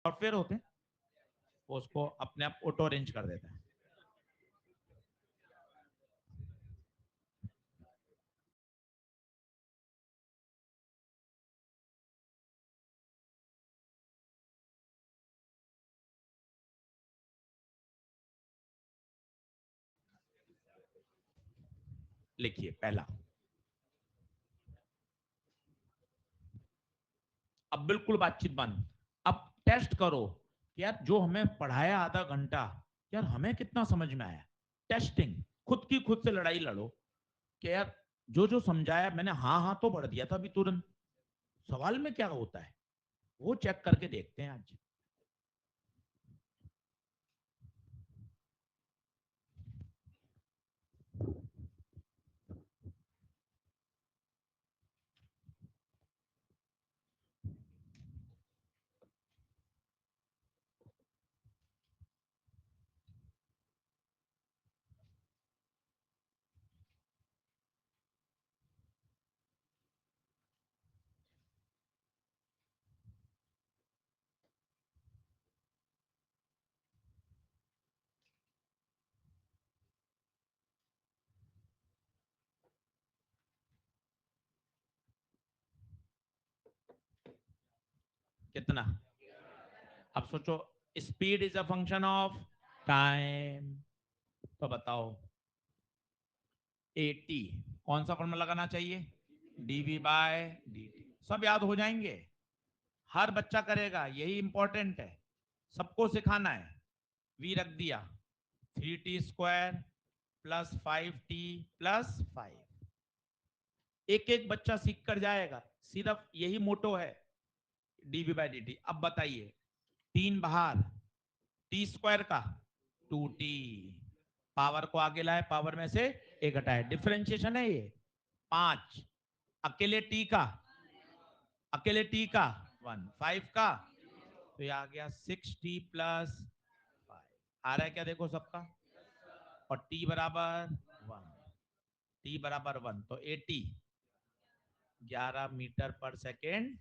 Software होते हैं, वो उसको अपने आप ऑटो अरेंज कर देता है। लिखिए पहला, अब बिल्कुल बातचीत बंद। अब टेस्ट करो कि यार जो हमें पढ़ाया आधा घंटा, यार हमें कितना समझ में आया। टेस्टिंग, खुद की खुद से लड़ाई लड़ो कि यार जो जो समझाया मैंने, हाँ हाँ तो पढ़ दिया था अभी तुरंत, सवाल में क्या होता है वो चेक करके देखते हैं आज। कितना? अब सोचो, speed is a function of time, तो बताओ 80 कौन सा फॉर्मूला लगाना चाहिए? D v by dt। सब याद हो जाएंगे, हर बच्चा करेगा, यही इंपॉर्टेंट है, सबको सिखाना है। वी रख दिया, 3t² प्लस 5t प्लस 5। एक एक बच्चा सीख कर जाएगा, सिर्फ यही मोटो है, डीवी बाई डी टी। अब बताइए, 3 बाहर, t² का 2t, पावर को आगे लाए, पावर में से एक हटाए, डिफरेंशिएशन है ये। 5 अकेले t का, अकेले t का 1, 5 का, तो ये आ गया 6t प्लस 5। आ रहा है क्या देखो सबका? और t बराबर 1, t बराबर 1, तो 80 11 मीटर पर सेकेंड।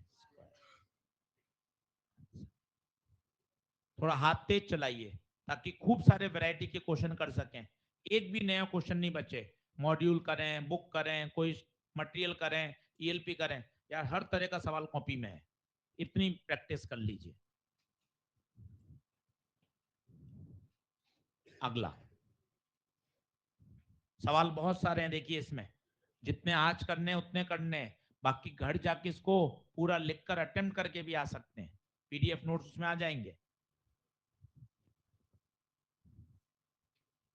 थोड़ा हाथ तेज चलाइए ताकि खूब सारे वैरायटी के क्वेश्चन कर सकें, एक भी नया क्वेश्चन नहीं बचे। मॉड्यूल करें, बुक करें, कोई मटेरियल करें, ईएलपी करें, यार हर तरह का सवाल कॉपी में है, इतनी प्रैक्टिस कर लीजिए। अगला सवाल बहुत सारे हैं, देखिए इसमें जितने आज करने उतने करने, बाकी घर जाके इसको पूरा लिखकर अटेम्प्ट करके भी आ सकते हैं, पीडीएफ नोट्स उसमें आ जाएंगे।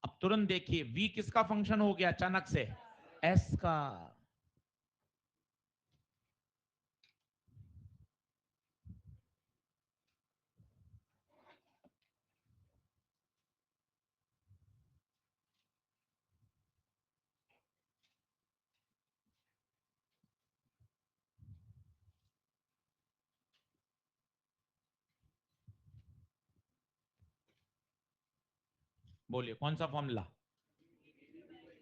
अब तुरंत देखिए, v किसका फंक्शन हो गया अचानक से? s का। बोलिए कौन सा फॉर्मूला?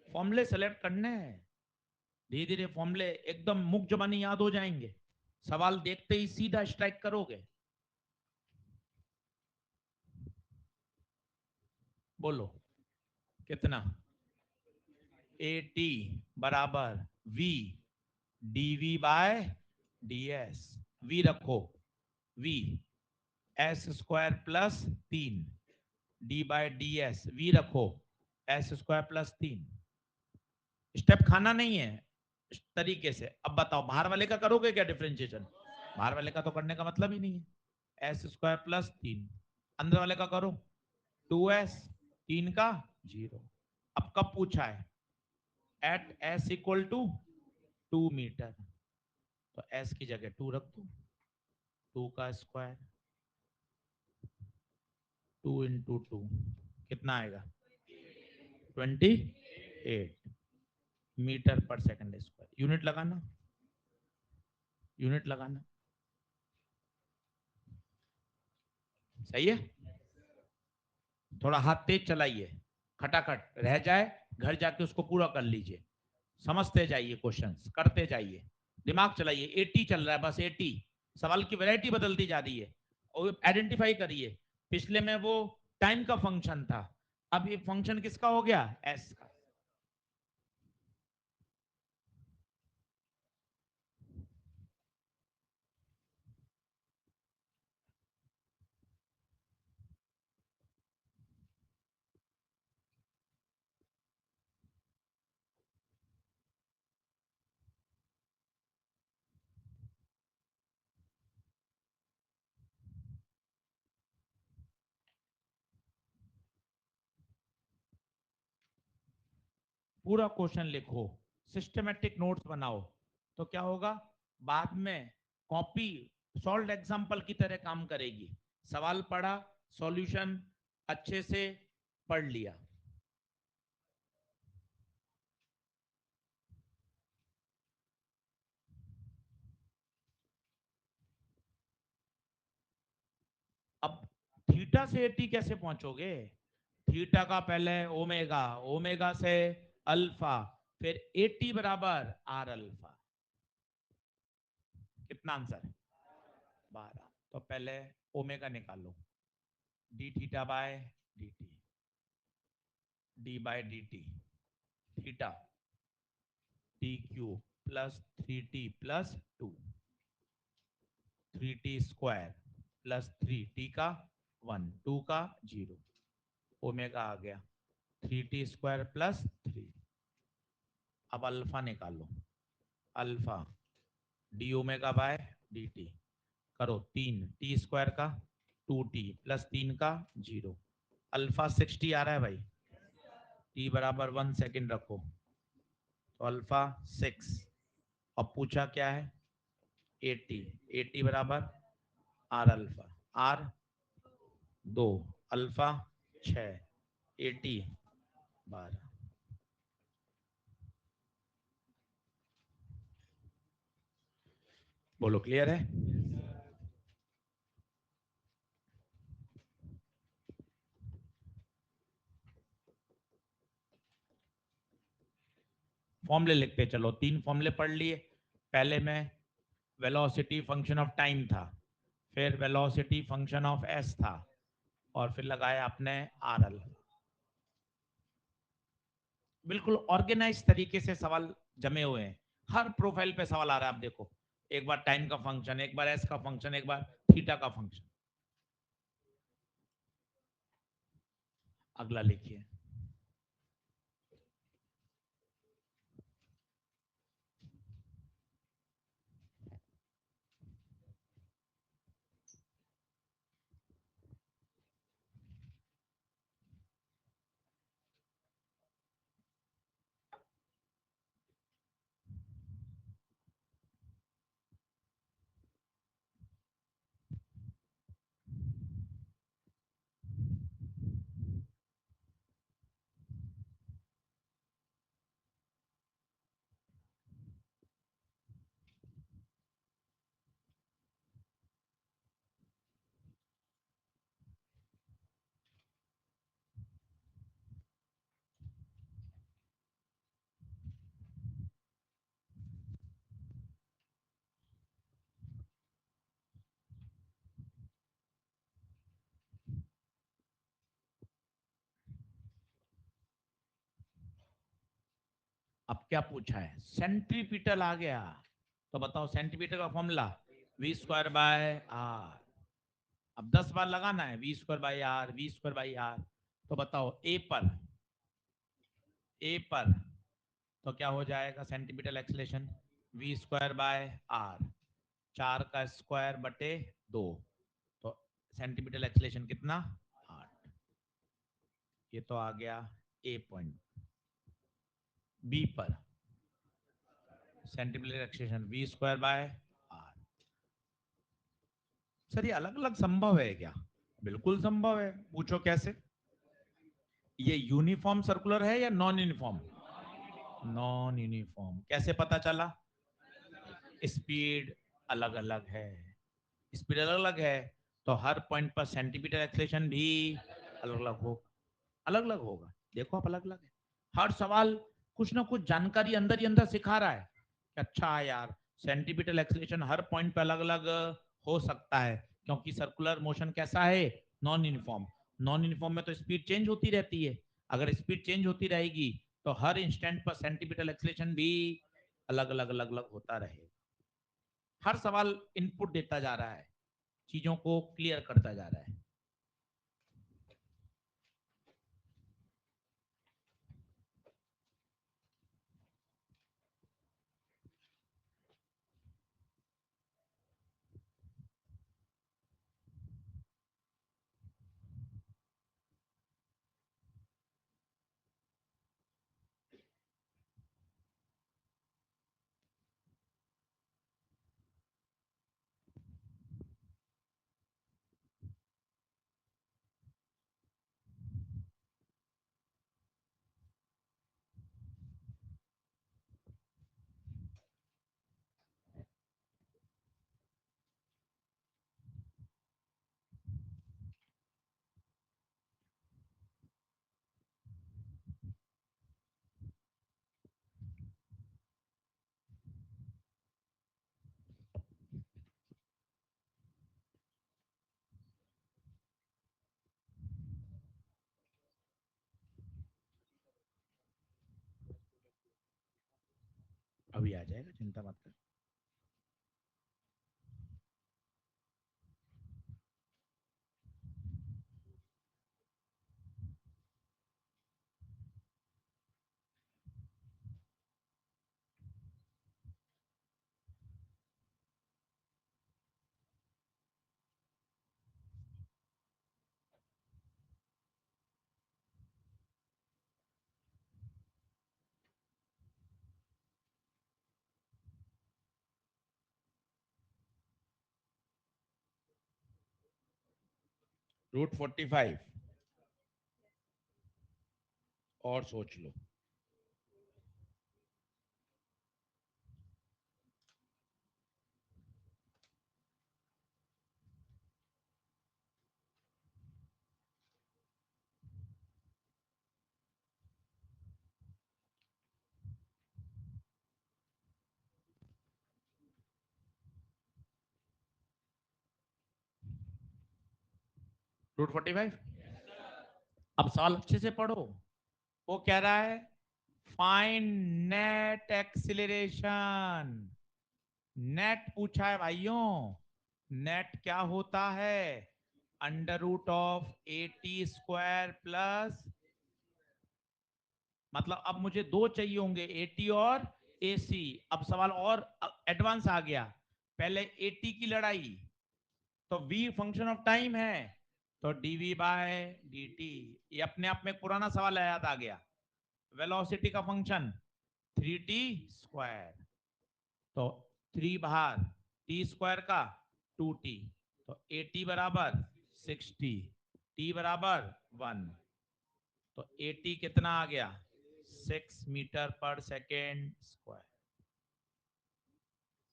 फॉर्मूले सेलेक्ट करने हैं, धीरे धीरे फॉर्मूले एकदम मुख जबानी याद हो जाएंगे, सवाल देखते ही सीधा स्ट्राइक करोगे। बोलो कितना? AT बराबर V dV by ds। V रखो, V s² plus 3 d by ds। V रखो, s² प्लस 3। स्टेप खाना नहीं है इस तरीके से। अब बताओ बाहर वाले का करोगे क्या डिफरेंशिएशन? बाहर वाले का तो करने का मतलब ही नहीं है। s² प्लस 3, अंदर वाले का करो 2s, 3 का 0। अब कब पूछा है? At s equal to 2 metre, तो s की जगह 2 रख दो, 2 का स्क्वायर, 2 × 2 कितना आएगा? 28 metre per second square. Unit लगाना, यूनिट लगाना, सही है। थोड़ा हाथ तेज चलाइए, खटाखट रह जाए, घर जाके उसको पूरा कर लीजिए, समझते जाइए, क्वेश्चंस करते जाइए, दिमाग चलाइए। 80 चल रहा है बस, 80, सवाल की वैरायटी बदलती जा रही है, और आइडेंटिफाई करिए, पिछले में वो टाइम का फंक्शन था, अब ये फंक्शन किसका हो गया, एस का। पूरा क्वेश्चन लिखो, सिस्टमेटिक नोट्स बनाओ, तो क्या होगा, बाद में कॉपी सॉल्व एग्जांपल की तरह काम करेगी। सवाल पढ़ा, सॉल्यूशन अच्छे से पढ़ लिया। अब थीटा से 80 कैसे पहुंचोगे, थीटा का पहले ओमेगा, ओमेगा से अल्फा, फिर 80 बराबर आर अल्फा। कितना आंसर, 12। तो पहले ओमेगा निकालो, d theta by d t, d by d t, theta t cube plus 3t plus 2, 3t square plus 3t का 1, 2 का 0, ओमेगा आ गया 3t स्क्वायर प्लस 3। अब अल्फा निकालो, alpha D omega by d T, करो 3 T square का 2t plus 3 का 0, alpha 60 आ रहा है भाई, टी बराबर 1 सेकेंड रखो, तो अल्फा 6। अब पूछा क्या है, 80, 80 बराबर आर अल्फा, आर 2, अल्फा 6, 80 12। बोलो क्लियर है। फॉर्मूले लिखते चलो, 3 फॉर्मूले पढ़ लिए। पहले में वेलोसिटी फंक्शन ऑफ टाइम था, फिर वेलोसिटी फंक्शन ऑफ एस था, और फिर लगाया आपने आर एल। बिल्कुल ऑर्गेनाइज तरीके से सवाल जमे हुए हैं, हर प्रोफाइल पे सवाल आ रहा है। आप देखो, एक बार टाइम का फंक्शन, एक बार एस का फंक्शन, एक बार थीटा का फंक्शन। अगला लिखिए, अब क्या पूछा है, सेंट्रीपिटल आ गया, तो बताओ सेंटीमीटर का formula v square by r. अब 10 बार लगाना है, v square by r, v square by r. तो बताओ ए पर, ए पर तो क्या हो जाएगा, centimetre acceleration v square by r, 4 का स्क्वायर बटे 2, तो सेंटीमीटर एक्सलेशन कितना, 8। ये तो आ गया ए पॉइंट। बी पर centimetre acceleration v square by r. Sir ये अलग अलग संभव है क्या, बिल्कुल संभव है, पूछो कैसे। ये यूनिफॉर्म सर्कुलर है या नॉन यूनिफॉर्म, नॉन यूनिफॉर्म। कैसे पता चला, स्पीड अलग अलग है, स्पीड अलग अलग है, तो हर पॉइंट पर सेंटीमीटर एक्सलेशन भी अलग अलग होगा, अलग अलग होगा। देखो आप, अलग अलग है। हर सवाल कुछ ना कुछ जानकारी अंदर ही अंदर सिखा रहा है कि अच्छा यार, सेंटीमीटर एक्सलेशन हर पॉइंट पे अलग अलग हो सकता है, क्योंकि सर्कुलर मोशन कैसा है, नॉन यूनिफॉर्म। नॉन यूनिफॉर्म में तो स्पीड चेंज होती रहती है। अगर स्पीड चेंज होती रहेगी तो हर इंस्टेंट पर सेंटीमीटर एक्सेलेरेशन भी अलग अलग अलग अलग होता रहेगा। हर सवाल इनपुट देता जा रहा है, चीजों को क्लियर करता जा रहा है। अभी आ जाएगा, चिंता मत कर। √45 और सोच लो। √45। अब सवाल अच्छे से पढ़ो। वो कह रहा है फाइंड नेट एक्सिलरेशन। नेट पूछा है भाइयों। नेट क्या होता है, √80² प्लस, मतलब अब मुझे दो चाहिए होंगे, एटी और एसी। अब सवाल और एडवांस आ गया। पहले एटी की लड़ाई, तो v फंक्शन ऑफ टाइम है, तो dv/dt। ये अपने आप में पुराना सवाल याद आ गया। वेलोसिटी का फंक्शन 3t², तो 3 बाहर, t² का 2t, तो at बराबर 60, t बराबर 1, तो at कितना आ गया, 6 मीटर/सेकेंड²।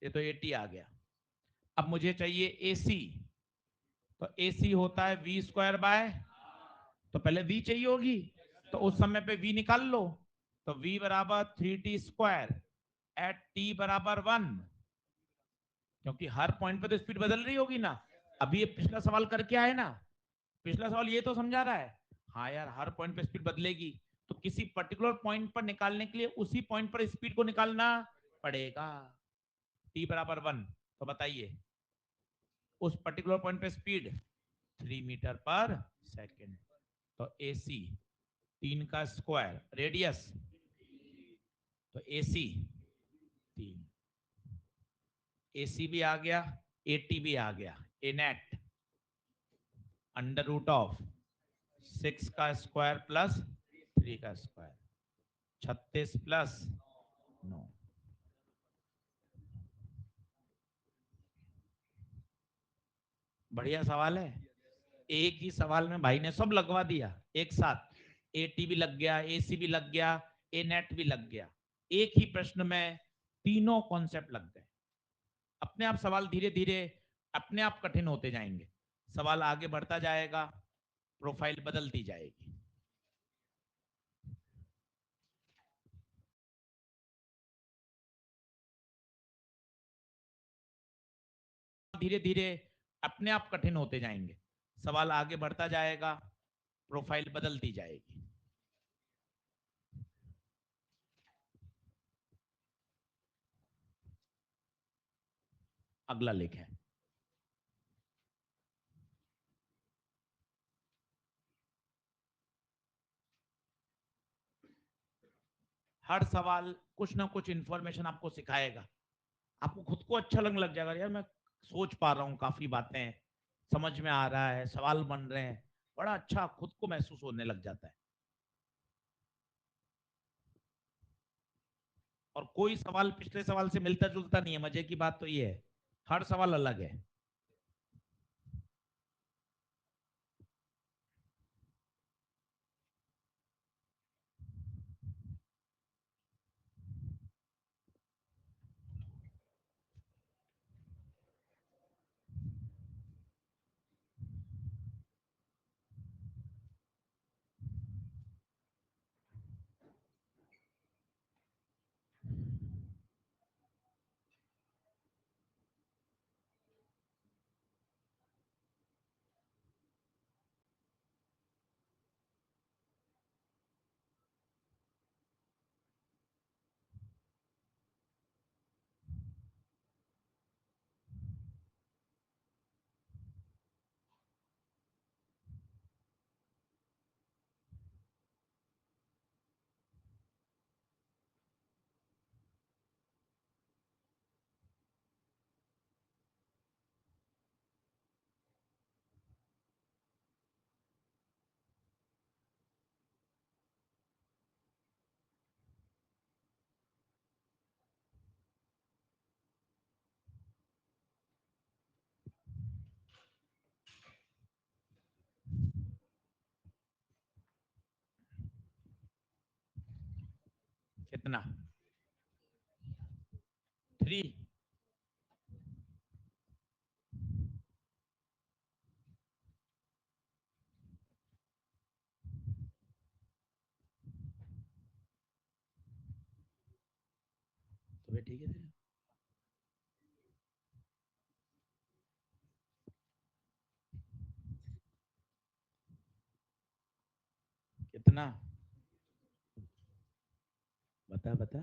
ये तो at आ गया। अब मुझे चाहिए ac, तो ac होता है v², तो पहले v चाहिए होगी, तो उस समय पे v निकाल लो, तो v बराबर 3t² एट t बराबर 1, क्योंकि हर पॉइंट पे तो स्पीड बदल रही होगी ना। अभी ये पिछला सवाल करके आए ना, पिछला सवाल ये तो समझा रहा है, हाँ यार हर पॉइंट पे स्पीड बदलेगी, तो किसी पर्टिकुलर पॉइंट पर निकालने के लिए उसी पॉइंट पर स्पीड को निकालना पड़ेगा। t बराबर 1, तो बताइए उस पर्टिकुलर पॉइंट पे स्पीड 3 मीटर/सेकेंड, तो AC 3 का स्क्वायर, रेडियस, तो AC 3, AC भी आ गया, AT भी आ गया। ए नेट √6 का स्क्वायर प्लस 3 का स्क्वायर, 36 + 9। बढ़िया सवाल है। एक ही सवाल में भाई ने सब लगवा दिया एक साथ। एटी भी लग गया, एसी भी लग गया, ए नेट भी लग गया। एक ही प्रश्न में तीनों कॉन्सेप्ट लग गए। अपने आप सवाल धीरे धीरे अपने आप कठिन होते जाएंगे, सवाल आगे बढ़ता जाएगा, प्रोफाइल बदलती जाएगी। धीरे धीरे अपने आप कठिन होते जाएंगे, सवाल आगे बढ़ता जाएगा, प्रोफाइल बदलती जाएगी। अगला लेख है, हर सवाल कुछ ना कुछ इंफॉर्मेशन आपको सिखाएगा, आपको खुद को अच्छा लगने लग जाएगा, यार मैं सोच पा रहा हूँ, काफी बातें समझ में आ रहा है, सवाल बन रहे हैं, बड़ा अच्छा खुद को महसूस होने लग जाता है। और कोई सवाल पिछले सवाल से मिलता जुलता नहीं है, मजे की बात तो ये है, हर सवाल अलग है। कितना? 3? तो भाई ठीक है। कितना? बता बता।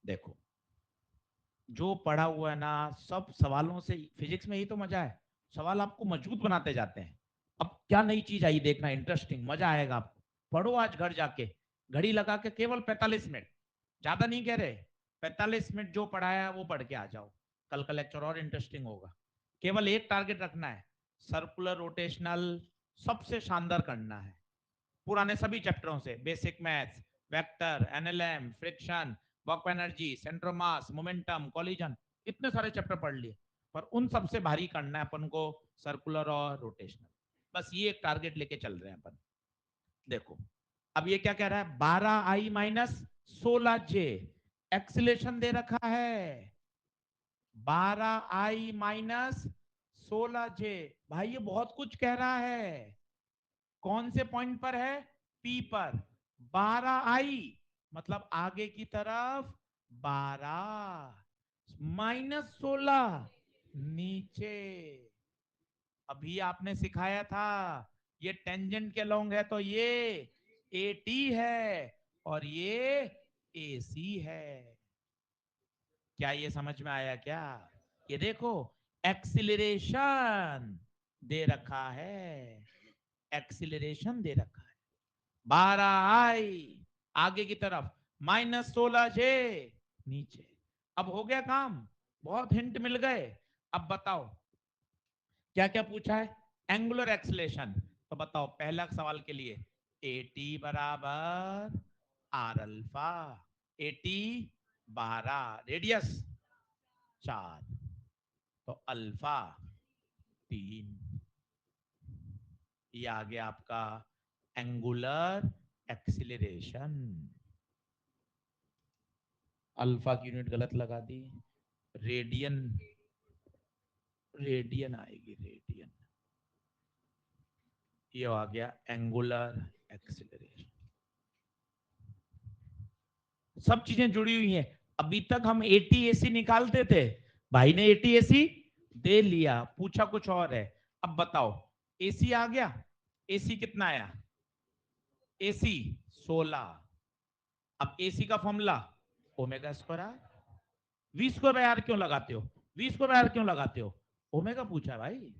देखो, जो पढ़ा हुआ है ना, सब सवालों से, फिजिक्स में ही तो मजा है, सवाल आपको मजबूत बनाते जाते हैं। अब क्या नई चीज आई देखना, इंटरेस्टिंग, मजा आएगा आपको। पढ़ो आज घर जाके, घड़ी लगा के केवल 45 मिनट, ज्यादा नहीं कह रहे, 45 मिनट जो पढ़ाया है वो पढ़ के आ जाओ, कल का लेक्चर और इंटरेस्टिंग होगा। केवल एक टारगेट रखना है, सर्कुलर रोटेशनल सबसे शानदार करना है, पुराने सभी चैप्टरों से, basic maths, vector, NLM, friction, work energy, centre of mass, momentum, collision, इतने सारे चैप्टर पढ़ लिए, पर उन सबसे भारी करना है अपन को सर्कुलर और रोटेशनल। बस ये एक टारगेट लेके चल रहे हैं अपन। देखो, अब ये क्या कह रहा है, 12i - 16j, एक्सीलेशन दे रखा है, 12i - 16j। भाई ये बहुत कुछ कह रहा है, कौन से पॉइंट पर है, पी पर, 12i मतलब आगे की तरफ 12 - 16 नीचे। अभी आपने सिखाया था, ये टेंजेंट के लॉन्ग है तो ये एटी है और ये एसी है। क्या ये समझ में आया क्या? ये देखो, एक्सिलरेशन दे रखा है, एक्सिलरेशन दे रखा है, 12i आगे की तरफ, -16j नीचे। अब हो गया काम, बहुत हिंट मिल गए। अब बताओ क्या क्या पूछा है, एंगुलर एक्सलेशन, तो बताओ पहला सवाल के लिए, एटी बराबर आर अल्फा, एटी 12, रेडियस 4, तो अल्फा 3, ये आ गया आपका एंगुलर एक्सिलरेशन। अल्फा की यूनिट गलत लगा दी, रेडियन, रेडियन आएगी, रेडियन। ये आ गया एंगुलर एक्सिलरेशन। सब चीजें जुड़ी हुई हैं। अभी तक हम एटी एसी निकालते थे, भाई ने एटी एसी दे लिया, पूछा कुछ और है। अब बताओ, एसी आ गया, एसी कितना आया, एसी 16। अब एसी का formula omega square r. V square by r क्यों लगाते हो, वी स्क्वायर बाय आर क्यों लगाते हो, ओमेगा पूछा भाई।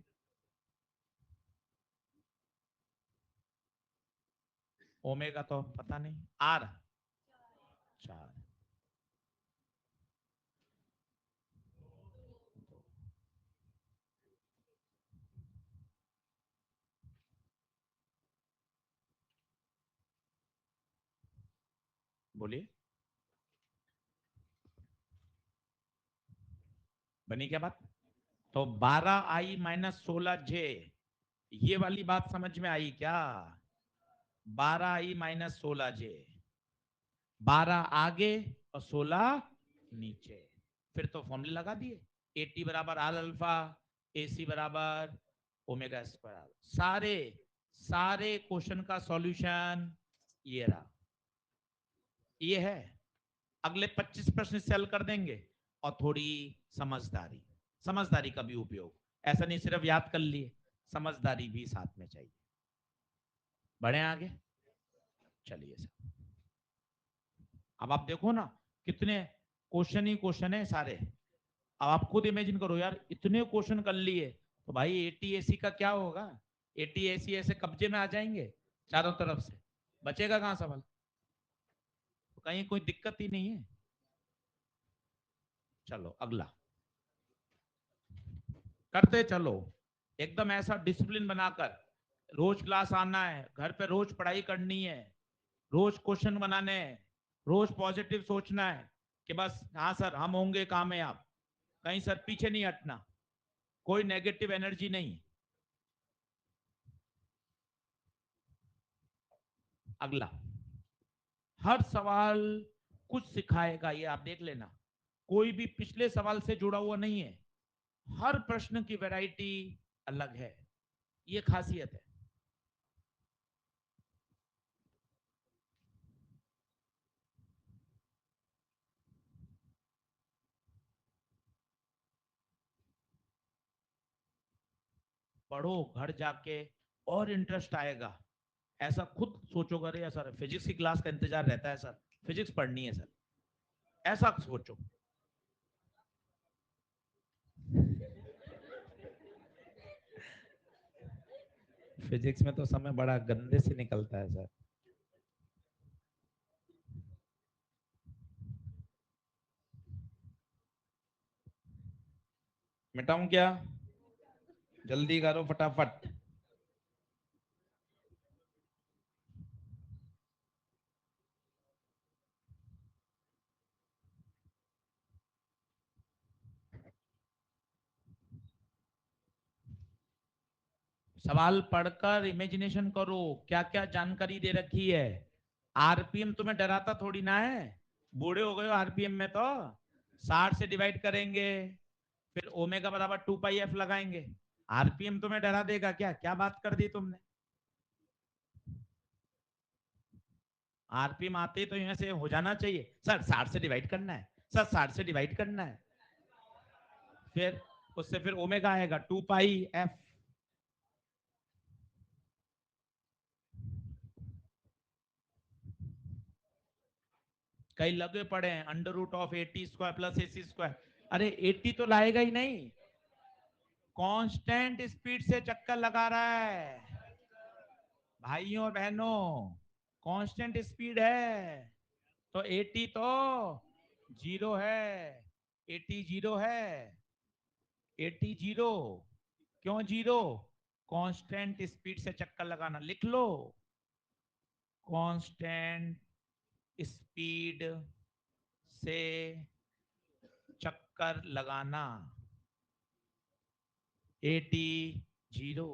ओमेगा तो पता नहीं, आर 4। बोलिए, बनी क्या बात। तो 12i - 16j, ये वाली बात समझ में आई क्या। 12i - 16j, 12 आगे और 16 नीचे, फिर तो फॉर्मूले लगा दिए। एटी बराबर आल अल्फा, एसी बराबर ओमेगा स्क्वायर आर। सारे सारे क्वेश्चन का सॉल्यूशन ये रहा, ये है। अगले 25 प्रश्न सॉल्व कर देंगे, और थोड़ी समझदारी, समझदारी का भी उपयोग, ऐसा नहीं सिर्फ याद कर लिए, समझदारी भी साथ में चाहिए। बढ़े आगे, चलिए सर। अब आप देखो ना, कितने क्वेश्चन ही क्वेश्चन है सारे। अब आप खुद इमेजिन करो यार, इतने क्वेश्चन कर लिए, तो भाई एटीएसी का क्या होगा। एटीएसी ऐसे कब्जे में आ जाएंगे चारों तरफ से, बचेगा कहां सवाल। तो कहीं कोई दिक्कत ही नहीं है। चलो अगला करते चलो, एकदम ऐसा डिसिप्लिन बनाकर। रोज क्लास आना है, घर पे रोज पढ़ाई करनी है, रोज क्वेश्चन बनाने हैं, रोज पॉजिटिव सोचना है कि बस हाँ सर हम होंगे कामयाब, कहीं सर पीछे नहीं हटना, कोई नेगेटिव एनर्जी नहीं। अगला, हर सवाल कुछ सिखाएगा, ये आप देख लेना। कोई भी पिछले सवाल से जुड़ा हुआ नहीं है, हर प्रश्न की वैरायटी अलग है, ये खासियत है। पढ़ो घर जाके, और इंटरेस्ट आएगा। ऐसा खुद सोचोगे, अरे सर फिजिक्स की क्लास का इंतजार रहता है सर, फिजिक्स पढ़नी है सर, ऐसा सोचो। फिजिक्स में तो समय बड़ा गंदे से निकलता है सर। मिटाऊं क्या, जल्दी करो फटाफट। सवाल पढ़कर इमेजिनेशन करो, क्या क्या जानकारी दे रखी है। आरपीएम तुम्हें डराता थोड़ी ना है, बूढ़े हो गए हो आरपीएम में तो। 60 से डिवाइड करेंगे, फिर ओमेगा बराबर 2 पाई एफ लगाएंगे। आरपीएम तुम्हें डरा देगा क्या, क्या बात कर दी तुमने। आरपीएम आते ही तो यहाँ से हो जाना चाहिए, सर 60 से डिवाइड करना है, सर 60 से डिवाइड करना है, फिर उससे फिर ओमेगा आएगा 2 पाई एफ। कई लगे पड़े हैं, √80² + AC²। अरे 80 तो लाएगा ही नहीं, कांस्टेंट स्पीड से चक्कर लगा रहा है भाइयों और बहनों, कांस्टेंट स्पीड है। तो 80 तो जीरो है, 80 जीरो है, 80 जीरो। क्यों जीरो, कांस्टेंट स्पीड से चक्कर लगाना, लिख लो। कांस्टेंट स्पीड से चक्कर लगाना, 80 जीरो,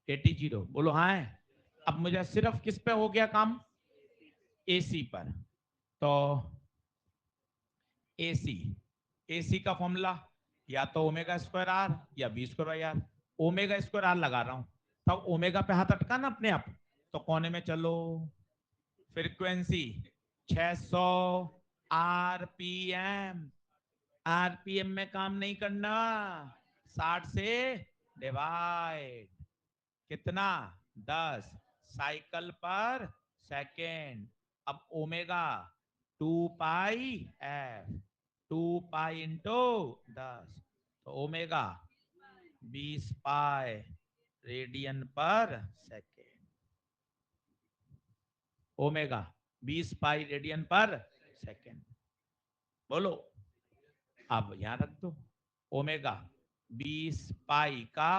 80 जीरो, बोलो हाँ है। अब मुझे सिर्फ किस पे हो गया काम, एसी पर। तो एसी, एसी का फॉर्मूला या तो ओमेगा स्क्वायर आर या v square by r. Omega square r लगा रहा हूं, तब ओमेगा पे हाथ अटका ना अपने आप, तो कोने में चलो, फ्रीक्वेंसी 600 आरपीएम। आरपीएम में काम नहीं करना, 60 से डिवाइड, कितना 10 साइकिल पर सेकेंड। अब omega 2 pi f, 2 pi into 10, तो omega 20 pi radian per second. Omega 20 pi radian per second. बोलो, अब यहां रख दो ओमेगा 20 पाई का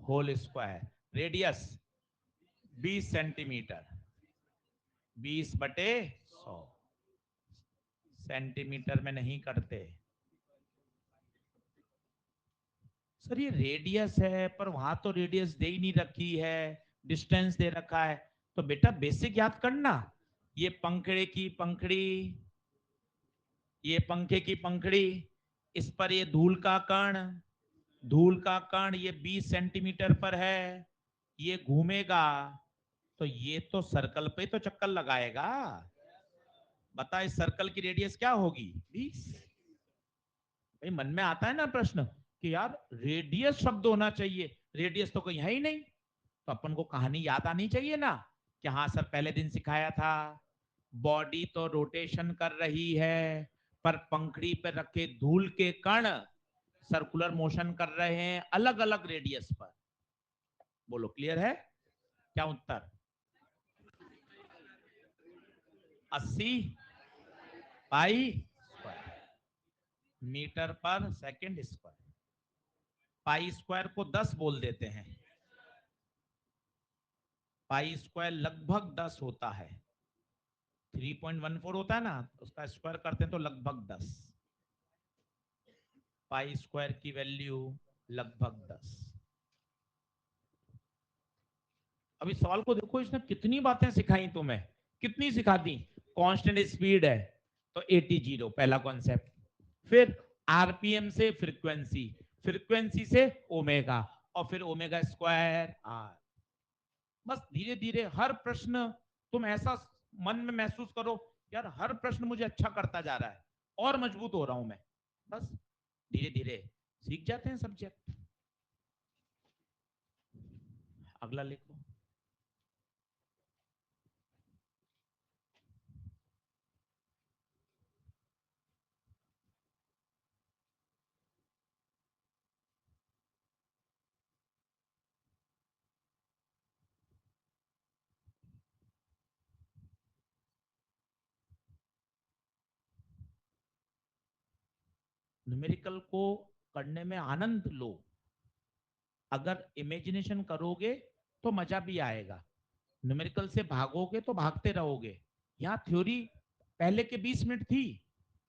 whole square, radius 20 centimetre, 20/100 centimetre में नहीं करते सर। ये रेडियस है, पर वहां तो रेडियस दे ही नहीं रखी है, डिस्टेंस दे रखा है। तो बेटा बेसिक याद करना, ये पंखड़े की पंखड़ी, ये पंखे की पंखड़ी, इस पर ये धूल का कण, धूल का कण ये 20 सेंटीमीटर पर है, ये घूमेगा तो ये तो सर्कल पे तो चक्कर लगाएगा। बता इस सर्कल की रेडियस क्या होगी? 20। भाई मन में आता है ना प्रश्न कि यार रेडियस शब्द होना चाहिए, रेडियस तो कहीं है ही नहीं, तो अपन को कहानी याद आनी चाहिए ना कि हाँ सर पहले दिन सिखाया था, बॉडी तो रोटेशन कर रही है, पर पंखड़ी पर रखे धूल के कण सर्कुलर मोशन कर रहे हैं अलग अलग रेडियस पर। बोलो क्लियर है? क्या उत्तर? 80 पाई मीटर पर सेकेंड स्क्वायर। पाई स्क्वायर को 10 बोल देते हैं, पाई स्क्वायर लगभग 10 होता है, 3.14 होता है ना, उसका स्क्वायर करते हैं तो लगभग 10। पाई स्क्वायर की वैल्यू लगभग 10। अभी सवाल को देखो, इसने कितनी बातें सिखाई तुम्हें, कितनी सिखा दी। कांस्टेंट स्पीड है तो 80 पहला कॉन्सेप्ट, फिर आरपीएम से फ्रीक्वेंसी, फ्रीक्वेंसी से ओमेगा, और फिर ओमेगा स्क्वायर आर। बस धीरे धीरे हर प्रश्न तुम ऐसा मन में महसूस करो, यार हर प्रश्न मुझे अच्छा करता जा रहा है और मजबूत हो रहा हूं मैं। बस धीरे धीरे सीख जाते हैं सब्जेक्ट। अगला लिखो। न्यूमेरिकल को करने में आनंद लो, अगर इमेजिनेशन करोगे तो मजा भी आएगा, न्यूमेरिकल से भागोगे तो भागते रहोगे। यहाँ थ्योरी पहले के 20 मिनट थी,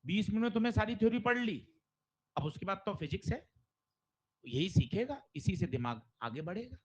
20 मिनट में तुमने सारी थ्योरी पढ़ ली, अब उसके बाद तो फिजिक्स है, यही सीखेगा, इसी से दिमाग आगे बढ़ेगा।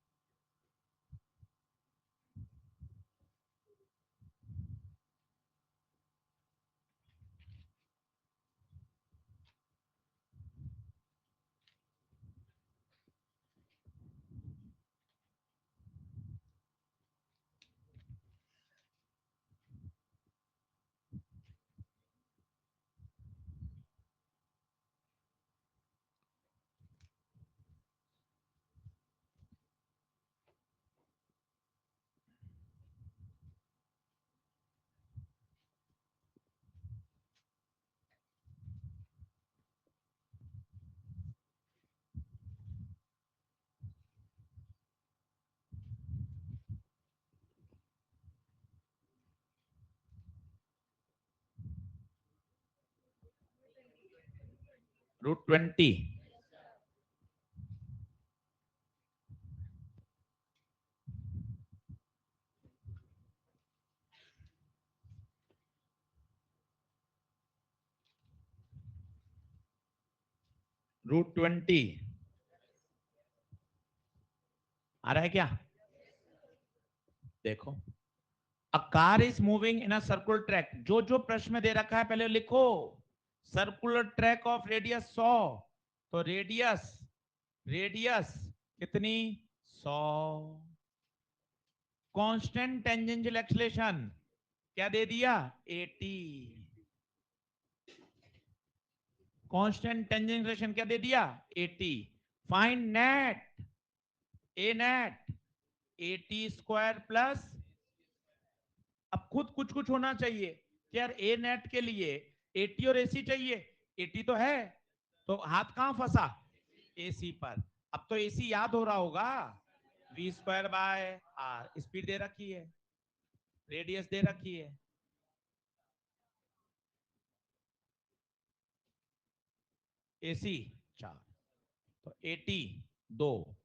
√20, √20 आ रहा है क्या? देखो, a car is moving in a circular track, जो जो प्रश्न में दे रखा है पहले लिखो। सर्कुलर ट्रैक ऑफ रेडियस 100, तो रेडियस, रेडियस कितनी? 100। कांस्टेंट टेंजेंशियल एक्सलेशन क्या दे दिया 80। कांस्टेंट टेंजेंट रिलेशन क्या दे दिया 80। फाइंड नेट, ए नेट 80 स्क्वायर प्लस, अब खुद कुछ कुछ होना चाहिए कि यार ए नेट के लिए 80 और एसी चाहिए, 80 तो है, तो हाथ कहां फंसा एसी पर। अब तो एसी याद हो रहा होगा, V square by R, speed दे रखी है, रेडियस दे रखी है। एसी 4, तो 80 2,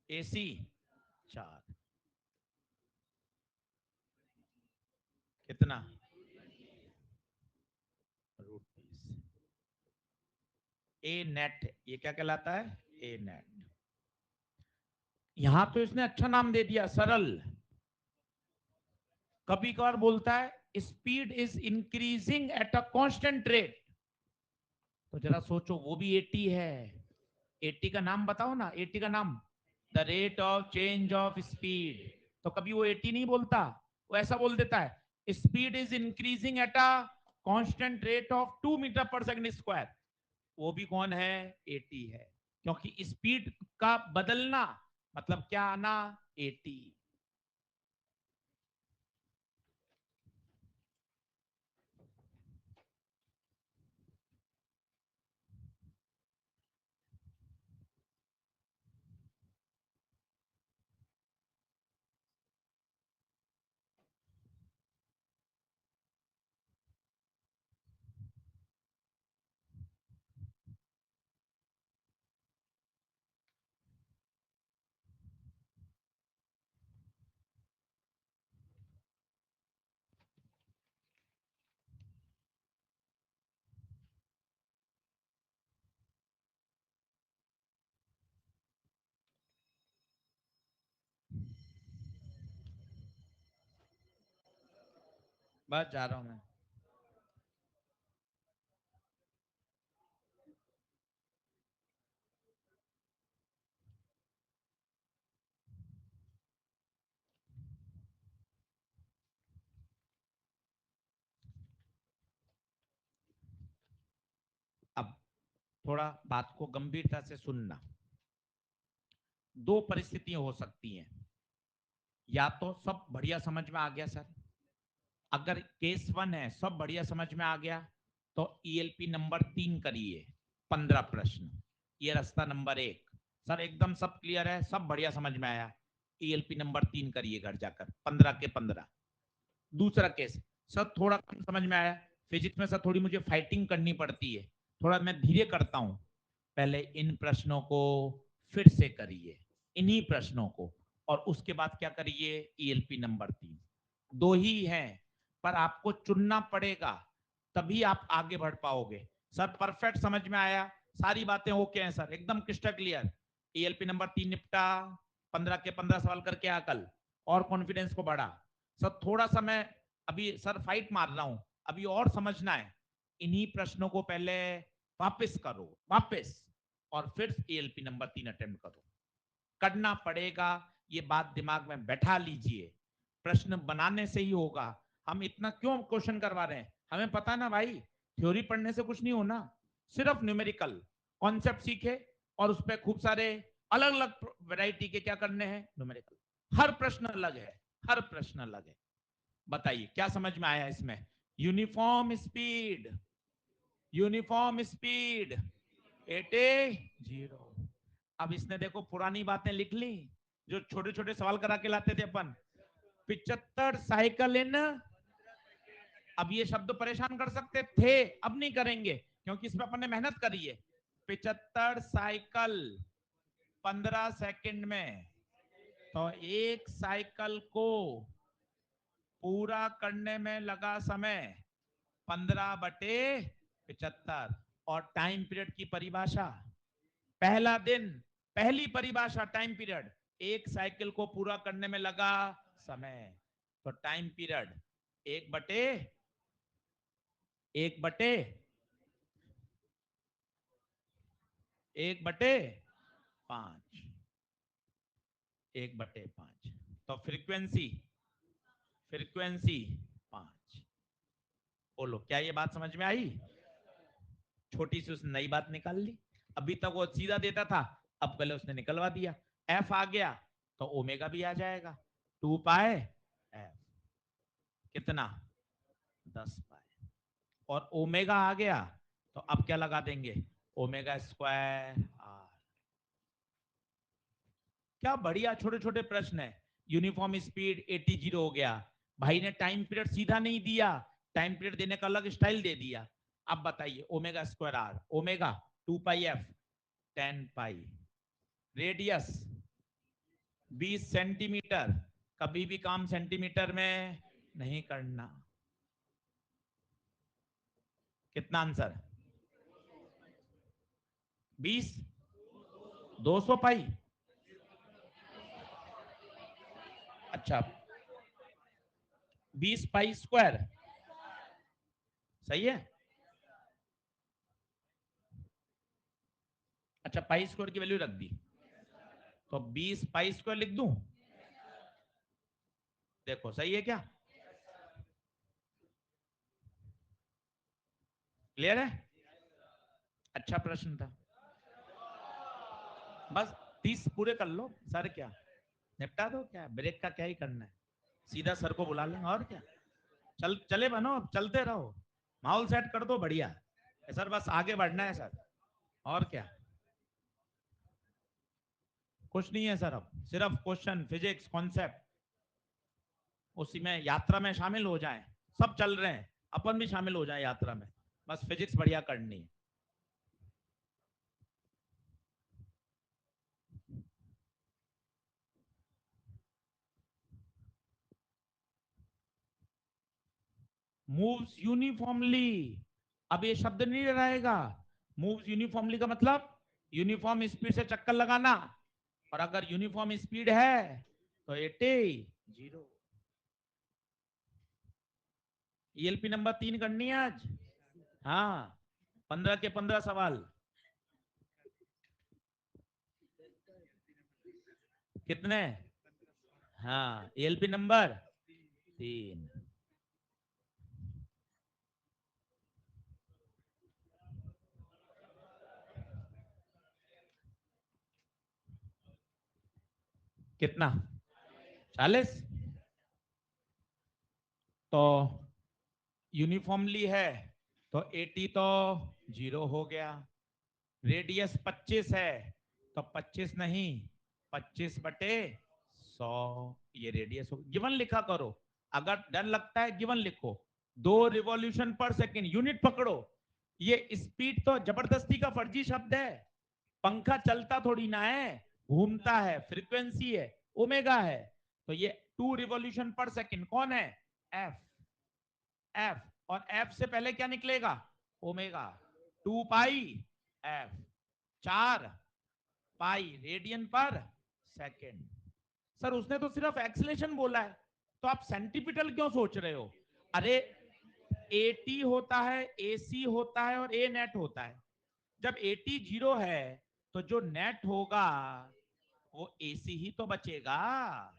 एसी 4, कितना √30। ए नेट, ये क्या कहलाता है ए नेट। यहां तो इसने अच्छा नाम दे दिया सरल। कभी कभार बोलता है speed is increasing at a constant rate, तो जरा सोचो वो भी 80 है। 80 का नाम बताओ ना, 80 का नाम, the rate of change of speed. तो कभी वो 80 नहीं बोलता, वो ऐसा बोल देता है speed is increasing at a constant rate of 2 metre per second square. वो भी कौन है 80 है, क्योंकि स्पीड का बदलना मतलब क्या आना 80। बस जा रहा हूं मैं। अब थोड़ा बात को गंभीरता से सुनना। दो परिस्थितियां हो सकती हैं, या तो सब बढ़िया समझ में आ गया सर, अगर केस 1 है सब बढ़िया समझ में आ गया, तो ईएलपी नंबर 3 करिए, 15 प्रश्न, ये रास्ता नंबर 1। सर एकदम सब क्लियर है, सब बढ़िया समझ में आया, ईएलपी नंबर 3 करिए घर जाकर, 15 के 15। दूसरा केस, सर थोड़ा कम समझ में आया, फिजिक्स में सर थोड़ी मुझे फाइटिंग करनी पड़ती है, थोड़ा मैं धीरे करता हूं, पहले इन प्रश्नों को फिर से करिए, इन्हीं प्रश्नों को, और उसके बाद क्या करिए ईएलपी नंबर 3। दो ही हैं, पर आपको चुनना पड़ेगा, तभी आप आगे बढ़ पाओगे। सर परफेक्ट समझ में आया, सारी बातें ओके हैं सर, एकदम क्रिस्टल क्लियर, ईएलपी नंबर 3 निपटा, 15 के 15 सवाल करके आ कल, और कॉन्फिडेंस को बढ़ा। सर थोड़ा सा मैं अभी सर फाइट मार रहा हूं, अभी और समझना है, इन्हीं प्रश्नों को पहले वापस करो, वापस, और फिर ईएलपी नंबर 3 अटेम्प्ट करो, करना पड़ेगा। ये बात दिमाग में बैठा लीजिए, प्रश्न बनाने से ही होगा। हम इतना क्यों क्वेश्चन करवा रहे हैं, हमें पता ना भाई, थ्योरी पढ़ने से कुछ नहीं होना, सिर्फ न्यूमेरिकल कॉन्सेप्ट सीखे, और उस पर खूब सारे अलग अलग वैरायटी के क्या करने हैं न्यूमेरिकल। हर प्रश्न अलग है, हर प्रश्न अलग है। बताइए क्या समझ में आया इसमें। Uniform speed, uniform speed 80। अब इसने देखो पुरानी बातें लिख ली, जो छोटे छोटे सवाल करा के लाते थे अपन, 75 साइकिल इन, अब ये शब्द परेशान कर सकते थे, अब नहीं करेंगे, क्योंकि इसमें अपन ने मेहनत करी है। 75 साइकिल 15 सेकंड में, तो एक साइकिल को पूरा करने में लगा समय 15/75, और टाइम पीरियड की परिभाषा, पहला दिन, पहली परिभाषा टाइम पीरियड, एक साइकिल को पूरा करने में लगा समय, तो टाइम पीरियड 1/1/5, 1/5, तो फ्रीक्वेंसी, फ्रीक्वेंसी 5, बोलो क्या ये बात समझ में आई? छोटी सी उसने नई बात निकाल ली। अभी तक वो सीधा देता था, अब पहले उसने निकलवा दिया। एफ आ गया तो ओमेगा भी आ जाएगा, 2 पाई एफ, कितना 10 पाई। और ओमेगा आ गया तो अब क्या लगा देंगे, ओमेगा स्क्वायर आर। क्या बढ़िया छोटे छोटे प्रश्न है। यूनिफॉर्म स्पीड 80 हो गया, भाई ने टाइम पीरियड सीधा नहीं दिया, टाइम पीरियड देने का अलग स्टाइल दे दिया। अब बताइए omega square r, omega 2 pi f 10 pi, radius 20 centimetre. कभी भी काम सेंटीमीटर में नहीं करना। कितना आंसर? 20, 200 पाई। अच्छा, 20 पाई स्क्वायर सही है। अच्छा, पाई स्क्वायर की वैल्यू रख दी, तो 20 पाई स्क्वायर लिख दूं? देखो सही है क्या? क्लियर है? अच्छा प्रश्न था। बस 30 पूरे कर लो सर, क्या निपटा दो, क्या ब्रेक का क्या ही करना है, सीधा सर को बुला लेंगे और क्या। चले बनो, चलते रहो, माहौल सेट कर दो बढ़िया। सर बस आगे बढ़ना है सर, और क्या। कुछ नहीं है सर, अब सिर्फ क्वेश्चन फिजिक्स कॉन्सेप्ट, उसी में यात्रा में शामिल हो जाएं। सब चल रहे हैं, अपन भी शामिल हो जाएं यात्रा में, बस फिजिक्स बढ़िया करनी है। मूव्स यूनिफॉर्मली, अब ये शब्द नहीं रहेगा। मूव्स यूनिफॉर्मली का मतलब यूनिफॉर्म स्पीड से चक्कर लगाना, और अगर यूनिफॉर्म स्पीड है तो 80। ईएलपी नंबर 3 करनी है आज। हाँ, 15 के 15 सवाल। कितने? हाँ, ईएलपी नंबर 3। कितना? 40। तो यूनिफॉर्मली है तो 80 तो 0 हो गया। रेडियस 25 है तो 25 नहीं, 25/100 ये रेडियस हो। गिवन लिखा करो, अगर डर लगता है गिवन लिखो। 2 रिवॉल्यूशन पर सेकेंड, यूनिट पकड़ो। ये स्पीड तो जबरदस्ती का फर्जी शब्द है। पंखा चलता थोड़ी ना है, घूमता है, फ्रीक्वेंसी है, ओमेगा है। तो ये 2 रिवॉल्यूशन पर सेकेंड कौन है? एफ। एफ, और एफ से पहले क्या निकलेगा? ओमेगा। 2 पाई एफ, 4 पाई रेडियन पर सेकेंड। सर उसने तो सिर्फ एक्सलेशन बोला है, तो आप सेंटीपिटल क्यों सोच रहे हो? अरे एटी होता है, एसी होता है और ए नेट होता है। जब 80 है तो जो नेट होगा वो एसी ही तो बचेगा।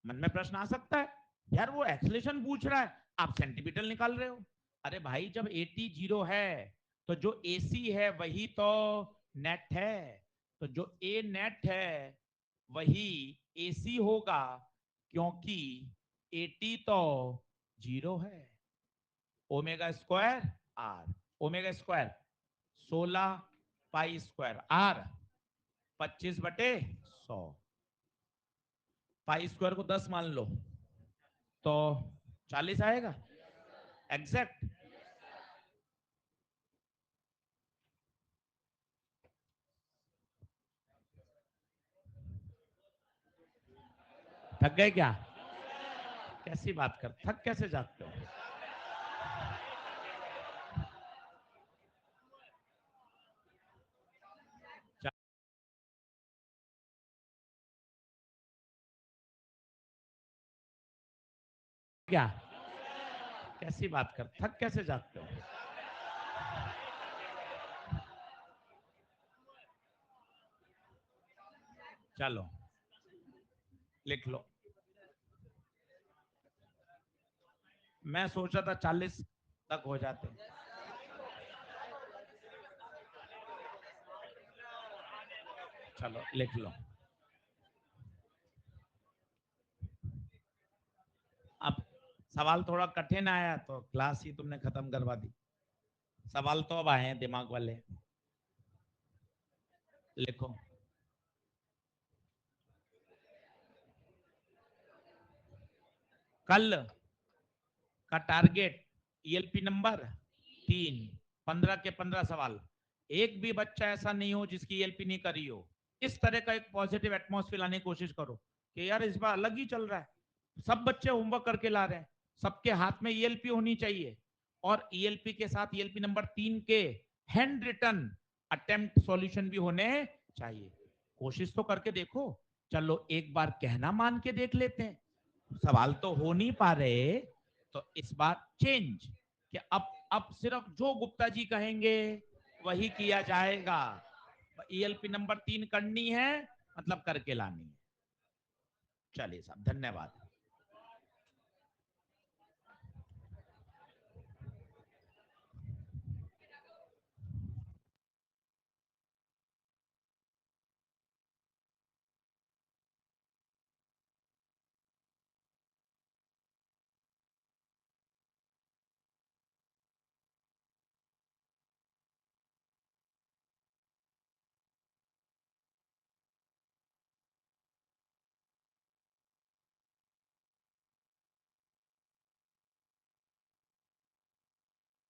मन में प्रश्न आ सकता है, यार वो एक्सलेशन पूछ रहा है, आप सेंटीमीटर निकाल रहे हो। अरे भाई जब 80 है तो जो एसी है वही तो नेट है, तो जो ए नेट है वही एसी होगा, क्योंकि 80 तो 0 है। Omega square r, omega square 16 pi square r 25/100। Pi square को 10 मान लो तो 40 आएगा एग्जैक्ट। थक गए क्या? कैसी बात कर, थक कैसे जाते हो? क्या कैसी बात कर, थक कैसे जाते हो? चलो लिख लो। मैं सोचा था 40 तक हो जाते। चलो लिख लो। अब सवाल थोड़ा कठिन आया तो क्लास ही तुमने खत्म करवा दी। सवाल तो अब आए हैं दिमाग वाले। लिखो। कल का टारगेट ईएलपी नंबर 3, 15 के 15 सवाल। एक भी बच्चा ऐसा नहीं हो जिसकी ईएलपी नहीं करी हो। इस तरह का एक पॉजिटिव एटमॉस्फेयर लाने की कोशिश करो कि यार इस बार अलग ही चल रहा है, सब बच्चे होमवर्क करके ला रहे हैं, सबके हाथ में ईएलपी होनी चाहिए। और ईएलपी के साथ ईएलपी नंबर 3 के हैंड रिटन अटेम्प्ट सॉल्यूशन भी होने चाहिए। कोशिश तो करके देखो। चलो एक बार कहना मान के देख लेते हैं, सवाल तो हो नहीं पा रहे, तो इस बार चेंज कि अब सिर्फ जो गुप्ता जी कहेंगे वही किया जाएगा। ईएलपी नंबर 3 करनी है, मतलब करके लानी है। चलिए साहब, धन्यवाद।